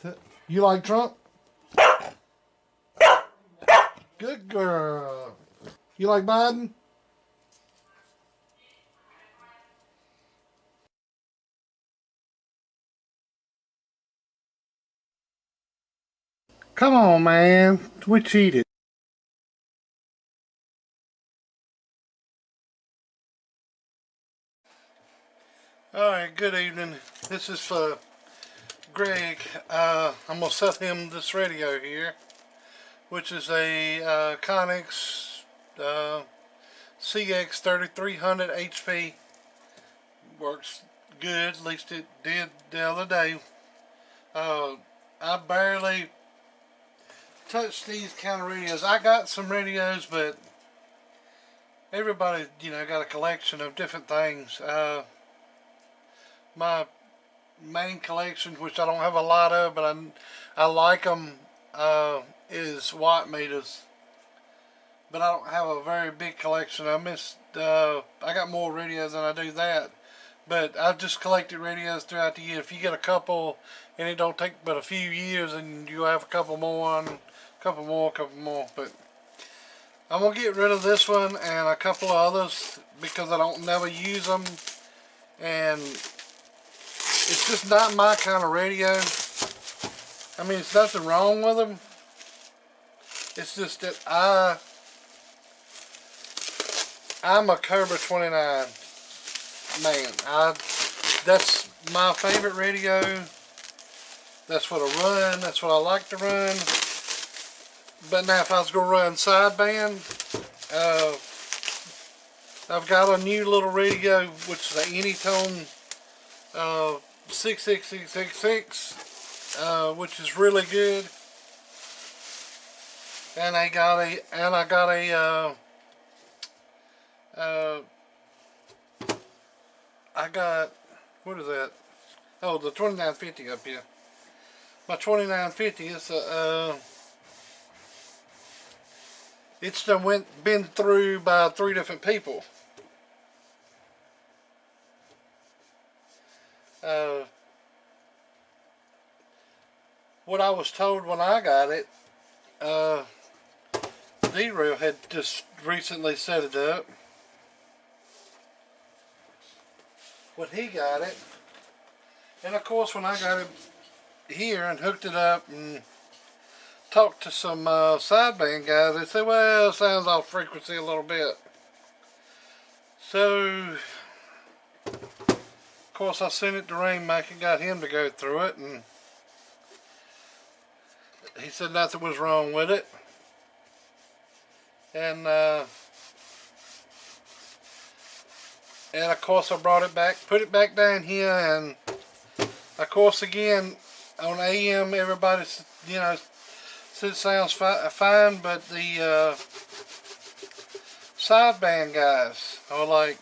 You like Trump? Good girl. You like Biden? Come on, man. We cheated. Alright, good evening. This is for Greg. I'm going to sell him this radio here, which is a Connex CX3300 HP. Works good, at least it did the other day. I barely touch these kind of radios. I got some radios, but everybody, got a collection of different things. My main collection, which I don't have a lot of, but I like them, is watt meters. But I don't have a very big collection. I got more radios than I do that. But I've just collected radios throughout the year. If you get a couple, and it don't take but a few years, and you have a couple more, and a couple more. But I'm gonna get rid of this one and a couple of others because I don't never use them, and it's just not my kind of radio. I mean, there's nothing wrong with them. It's just that I'm a Cobra 29 man. That's my favorite radio. That's what I run. That's what I like to run. But now if I was going to run sideband, I've got a new little radio, which is an Anytone 66666, which is really good. And I got what is that? Oh, the 2950 up here. My 2950 is it's been through by 3 different people. What I was told when I got it, D-Rail had just recently set it up. When he got it, and of course when I got it here and hooked it up and talked to some sideband guys, they said, well, it sounds off frequency a little bit. So of course I sent it to Rainmaker, got him to go through it, and he said nothing was wrong with it. And of course I brought it back, put it back down here, and of course again on AM everybody says it sounds fine, but the sideband guys are like,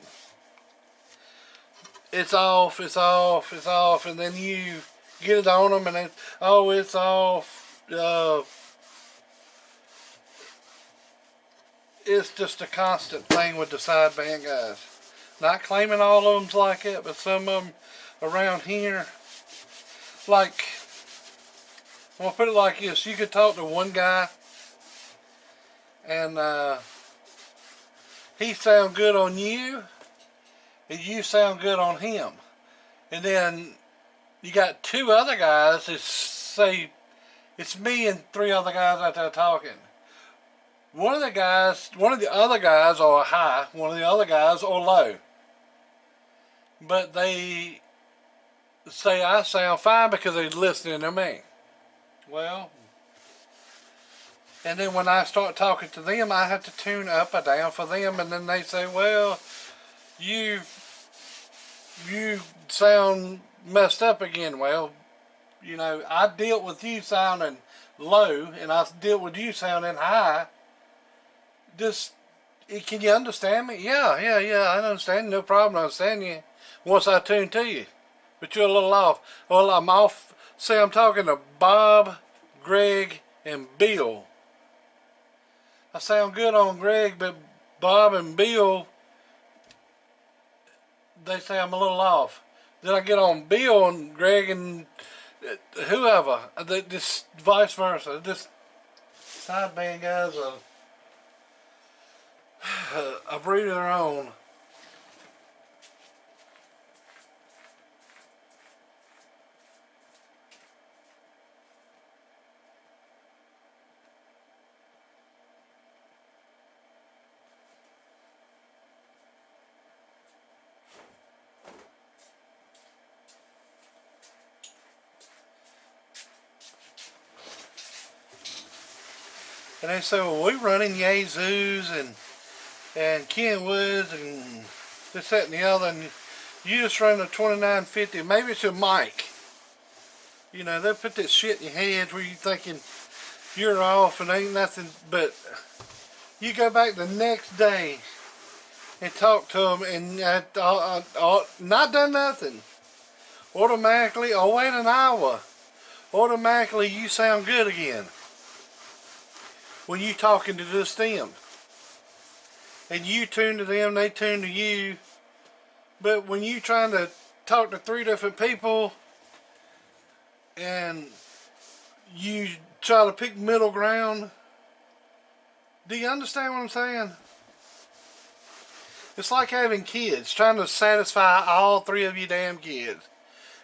it's off, it's off, it's off, and then you get it on them and it's off. It's just a constant thing with the sideband guys. Not claiming all of them's like it, but some of them around here, like, I'm gonna put it like this: you could talk to one guy, and he sound good on you, and you sound good on him, and then you got 2 other guys that say it's me and 3 other guys out there talking. One of the other guys are high, one of the other guys are low. But they say I sound fine because they're listening to me. Well, and then when I start talking to them, I have to tune up or down for them, and then they say, well, you sound messed up again. Well, I dealt with you sounding low, and I dealt with you sounding high. Can you understand me? Yeah, I understand. No problem, I understand you once I tune to you. But you're a little off. Well, I'm off. Say I'm talking to Bob, Greg, and Bill. I sound good on Greg, but Bob and Bill, they say I'm a little off. Then I get on Bill and Greg, and whoever, this vice versa, this sideband guys a breed of their own. And they say, well, we running Yazoos and Kenwoods and this, that, and the other, and you just run a 2950. Maybe it's a mic. You know, they'll put that shit in your head where you're thinking you're off and ain't nothing, but you go back the next day and talk to them and not done nothing. Automatically, or wait an hour, automatically you sound good again. When you talking to just them. And you tune to them, they tune to you. But when you trying to talk to 3 different people and you try to pick middle ground, do you understand what I'm saying? It's like having kids, trying to satisfy all 3 of you damn kids.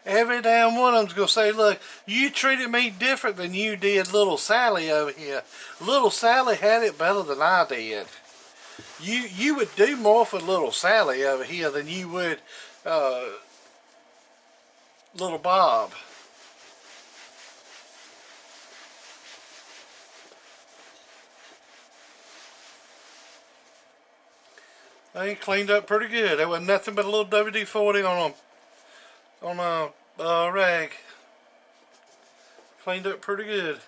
Every damn one of them's going to say, look, you treated me different than you did little Sally over here. Little Sally had it better than I did. You would do more for little Sally over here than you would little Bob. They cleaned up pretty good. There wasn't nothing but a little WD-40 on a rag. Cleaned up pretty good.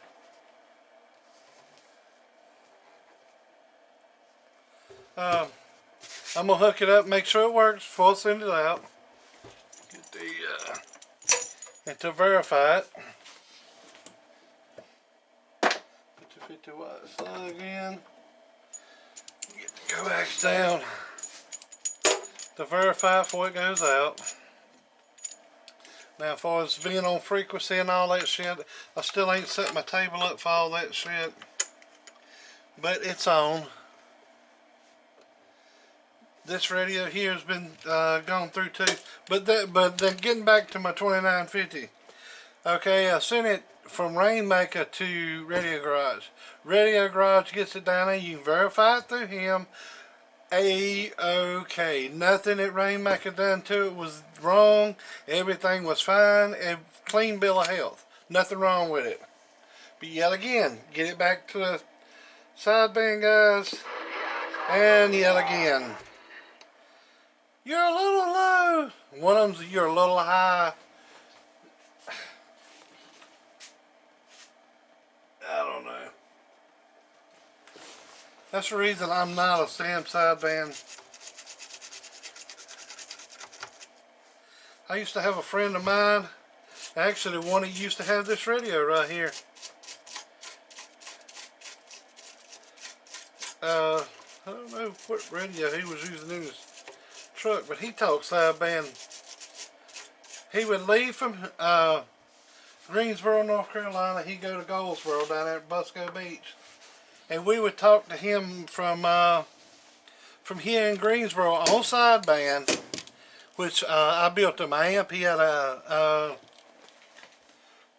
I'm gonna hook it up, make sure it works before I send it out. Get the and to verify it. Put the 50 watt slug in. Get the coax down to verify it before it goes out. Now, as far as being on frequency and all that shit, I still ain't set my table up for all that shit. But it's on. This radio here has been gone through too. But then getting back to my 2950. Okay, I sent it from Rainmaker to Radio Garage. Radio Garage gets it down there. You can verify it through him. A-okay. Nothing that Rainmaker done to it was wrong. Everything was fine. A clean bill of health. Nothing wrong with it. But yet again, get it back to the sideband guys. And yet again. You're a little low. One of them's you're a little high. I don't know. That's the reason I'm not a Sam sideband. I used to have a friend of mine, actually one that used to have this radio right here. I don't know what radio he was using in his truck, but he talked sideband. He would leave from Greensboro, North Carolina. He'd go to Goldsboro down there at Busco Beach, and we would talk to him from here in Greensboro on sideband, which I built him an amp. He had a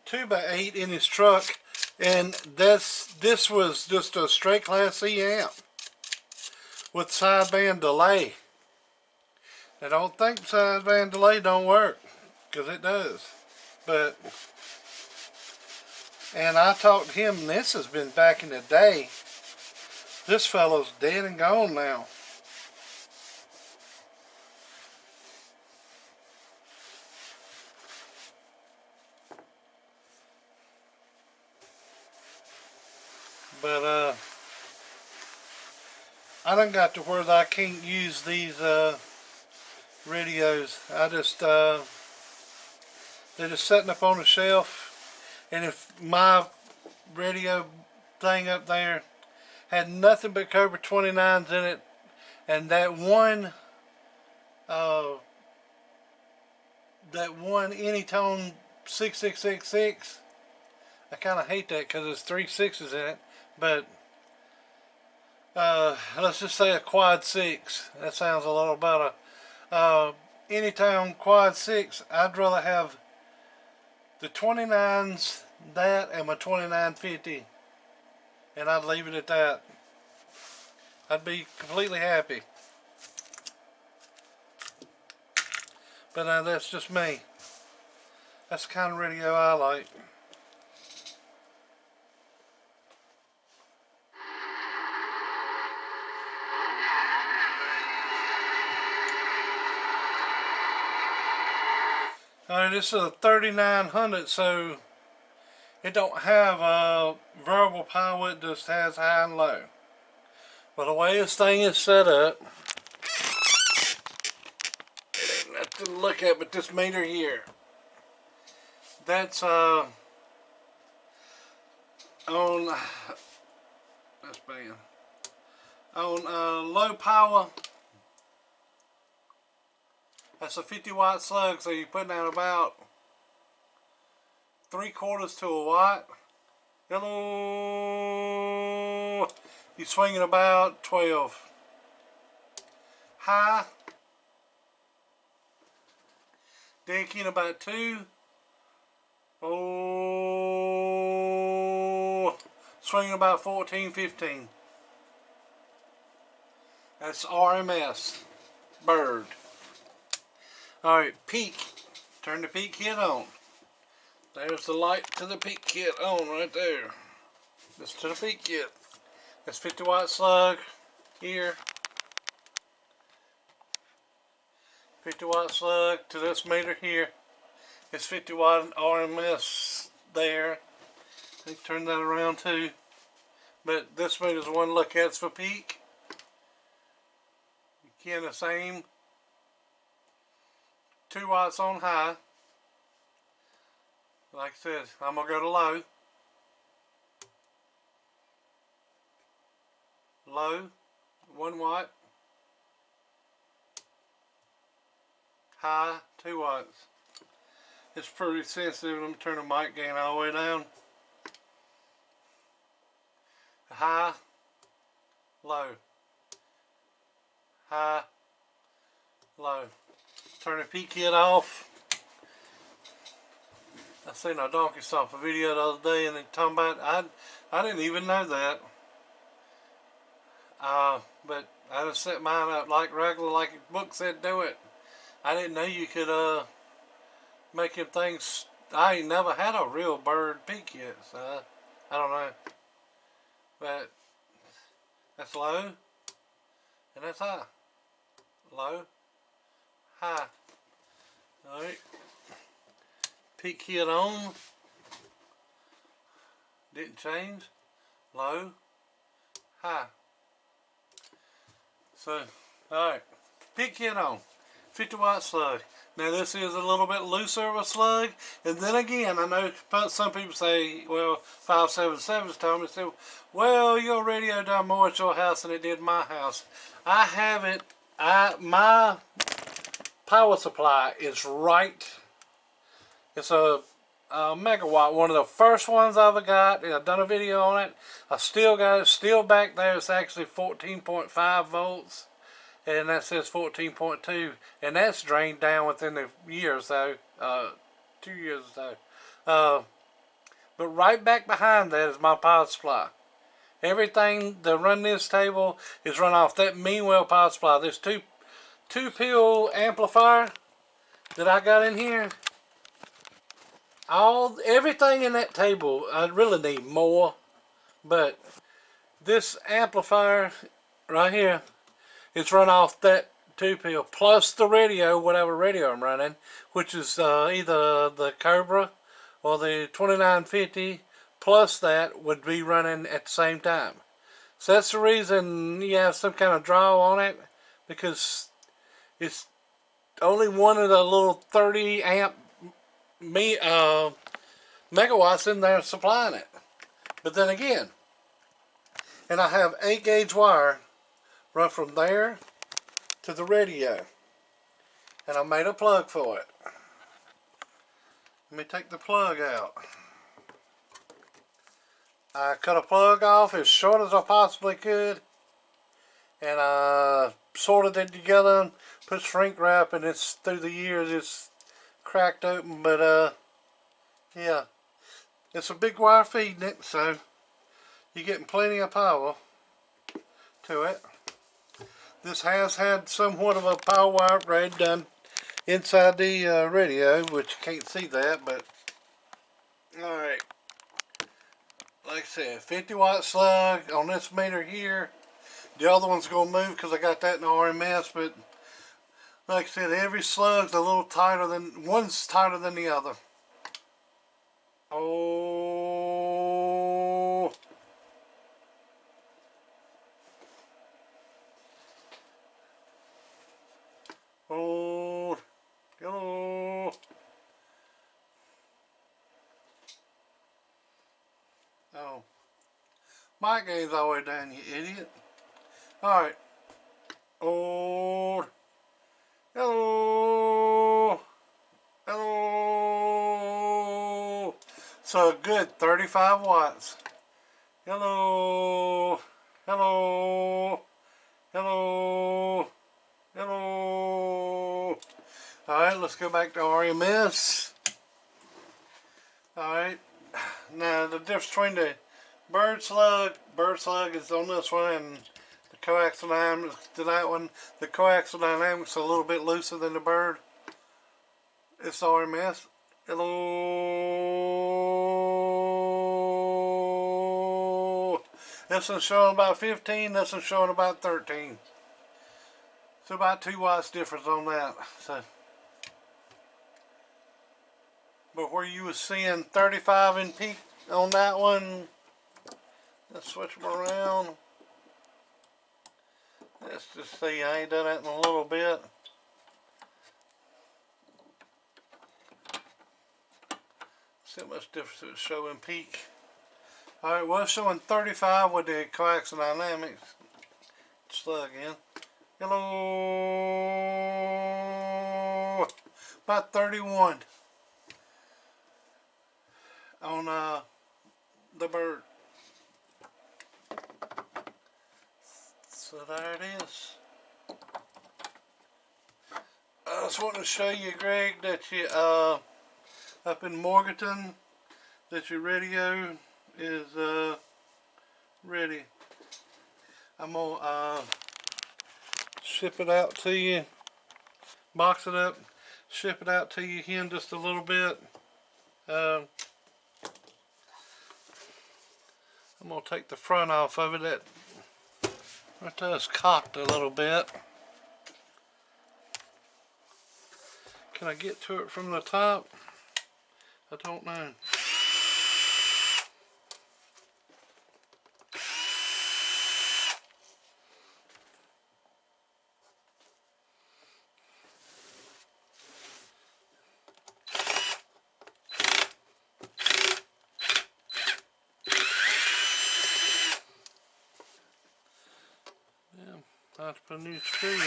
2x8 in his truck, and this was just a straight class C amp with sideband delay. I don't think sideband delay don't work, because it does. But, and I talked to him, and this has been back in the day. This fellow's dead and gone now. But I done got to where I can't use these radios. I just they're just sitting up on the shelf, and if my radio thing up there had nothing but Cobra 29s in it, and that one Anytone 6666. I kind of hate that because there's 3 6s in it, but let's just say a quad 6. That sounds a little better. Anytime quad 6, I'd rather have the 29s, that, and my 2950, and I'd leave it at that. I'd be completely happy. But that's just me. That's the kind of radio I like. Alright, this is a 3900, so it don't have a variable power, it just has high and low. But the way this thing is set up, it ain't nothing to look at but this meter here. That's on that's bad. On low power, that's a 50 watt slug, so you're putting out about 3/4 to a watt. Hello, you're swinging about 12. High, decking about 2. Oh, swinging about 14, 15. That's RMS, bird. Alright, peak. Turn the peak kit on. There's the light to the peak kit on right there. This to the peak kit. That's 50 watt slug here. 50 watt slug to this meter here. It's 50 watt RMS there. They turn that around too. But this meter's the one to look at for peak. Again, the same. 2 watts on high. Like I said, I'm going to go to low. Low, 1 watt. High, 2 watts. It's pretty sensitive. Let me turn the mic gain all the way down. High, low. High, low. Turn the peak kit off. I seen a donkey stop a video the other day and they talking about, I didn't even know that. But I just set mine up like regular, like the book said do it. I didn't know you could make them things. I ain't never had a real bird peak yet, so I don't know. But that's low and that's high. Low, high. Alright. Peak kit on. Didn't change. Low, high. So, alright. Peak kit on. 50 watt slug. Now this is a little bit looser of a slug, and then again, I know some people say, well, 577's told me, say, well, your radio done more at your house than it did my house. I have it, my power supply is right. It's a megawatt, one of the first ones I've ever got. I've done a video on it. I still got it, still back there. It's actually 14.5 volts. And that says 14.2, and that's drained down within a year or so, 2 years or so. But right back behind that is my power supply. Everything that run this table is run off that Meanwell power supply. This two pill amplifier that I got in here. Everything in that table, I really need more, but this amplifier right here, it's run off that 2 pill plus the radio, whatever radio I'm running, which is either the Cobra or the 2950, plus that would be running at the same time. So that's the reason you have some kind of draw on it, because it's only one of the little 30 amp megawatts in there supplying it. But then again, and I have 8 gauge wire run from there to the radio, and I made a plug for it. Let me take the plug out. I cut a plug off as short as I possibly could, and I sorted it together and put shrink wrap, and it's through the years it's cracked open, but yeah, it's a big wire feeding it, so you're getting plenty of power to it. This has had somewhat of a power wire upgrade done inside the radio, which you can't see that, but alright. Like I said, 50 watt slug on this meter here. The other one's going to move because I got that in the RMS, but like I said, every slug's a little tighter than, one's tighter than the other. Oh. Oh. Hello. Oh. My game's all the way down, you idiot. Alright. Oh. Hello. Hello. So a good 35 watts. Hello. Hello. Hello. Hello. Alright, let's go back to RMS. Alright. Now the difference between the bird slug is on this one, and the coaxial dynamics to that one. The coaxial dynamics are a little bit looser than the bird. It's RMS. Hello. This one's showing about 15, this one's showing about 13. So about 2 watts difference on that. So, but where you was seeing 35 in peak on that one, let's switch them around. Let's just see, I ain't done that in a little bit. See how much difference it was showing peak. Alright, well, it's showing 35 with the coaxial dynamics slug in. Hello. About 31 on the bird. So there it is. I just want to show you, Greg, that you up in Morganton, that your radio is ready. I'm gonna ship it out to you, box it up, ship it out to you here in just a little bit. I'm gonna take the front off of it. That right there is cocked a little bit. Can I get to it from the top? I don't know. I have to put a new screw in.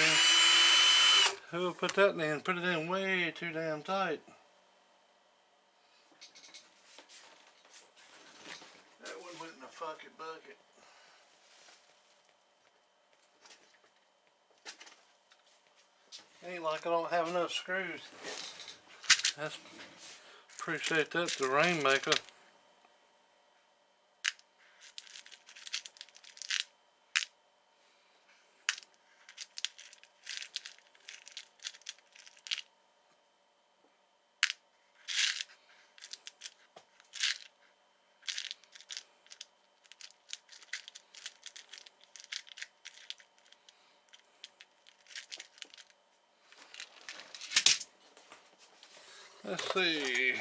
Who will put that in? Put it in way too damn tight. That one went in a fucking bucket. Ain't like I don't have enough screws. That's, appreciate that, the Rainmaker. Let's see.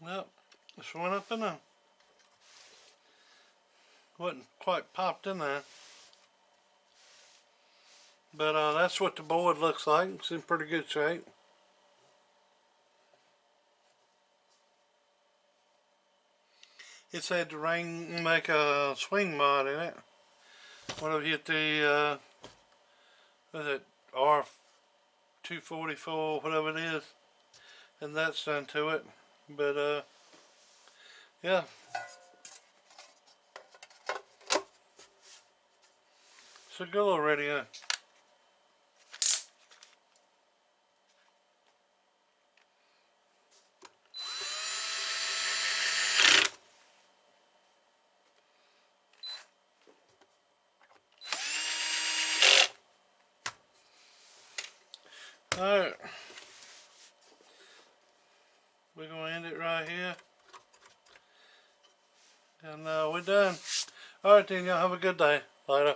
Yep, this went up in there. Wasn't quite popped in there. But that's what the board looks like. It's in pretty good shape. It said the ring make a swing mod in it. When I hit the, what is it, R244, whatever it is, and that's done to it. But, yeah. It's a good little radio. Alright. We're going to end it right here. And we're done. Alright then, y'all have a good day. Later.